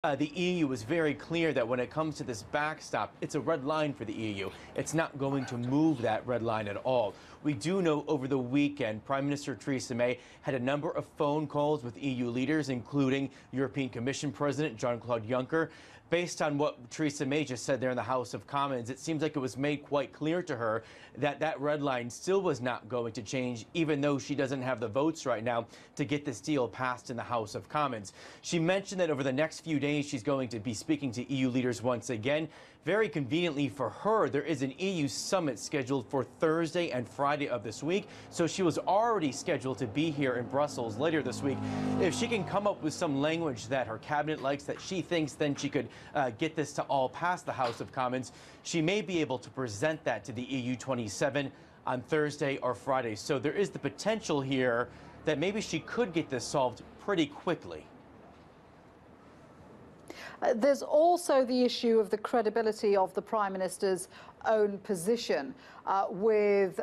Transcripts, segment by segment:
The EU was very clear that when it comes to this backstop, it's a red line for the EU. It's not going to move that red line at all. We do know over the weekend, Prime Minister Theresa May had a number of phone calls with EU leaders, including European Commission President Jean-Claude Juncker. Based on what Theresa May just said there in the House of Commons, it seems like it was made quite clear to her that that red line still was not going to change, even though she doesn't have the votes right now to get this deal passed in the House of Commons. She mentioned that over the next few days, she's going to be speaking to EU leaders once again. Very conveniently for her, there is an EU summit scheduled for Thursday and Friday of this week, so she was already scheduled to be here in Brussels later this week. If she can come up with some language that her cabinet likes, that she thinks then she could get this to all past the House of Commons, she may be able to present that to the EU 27 on Thursday or Friday. So there is the potential here that maybe she could get this solved pretty quickly. There's also the issue of the credibility of the Prime Minister's own position, with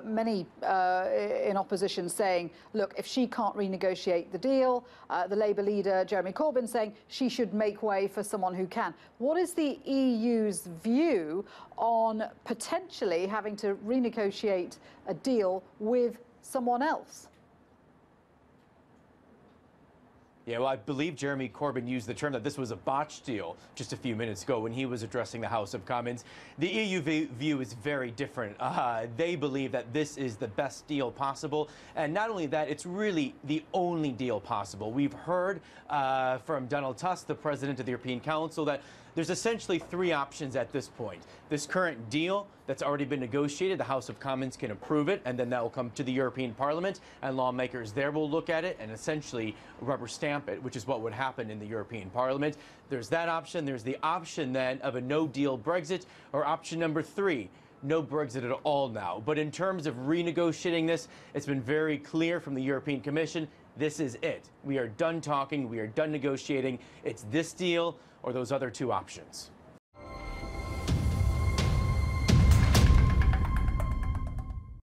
many in opposition saying, look, if she can't renegotiate the deal, the Labour leader, Jeremy Corbyn, saying she should make way for someone who can. What is the EU's view on potentially having to renegotiate a deal with someone else? Yeah, well, I believe Jeremy Corbyn used the term that this was a botched deal just a few minutes ago when he was addressing the House of Commons. The EU view is very different. They believe that this is the best deal possible. And not only that, it's really the only deal possible. We've heard from Donald Tusk, the president of the European Council, that there's essentially three options at this point. This current deal that's already been negotiated, the House of Commons can approve it, and then that will come to the European Parliament, and lawmakers there will look at it and essentially rubber stamp it, which is what would happen in the European Parliament. There's that option. There's the option then of a no-deal Brexit, or option number 3, no Brexit at all now. But in terms of renegotiating this, it's been very clear from the European Commission, this is it. We are done talking. We are done negotiating. It's this deal or those other two options.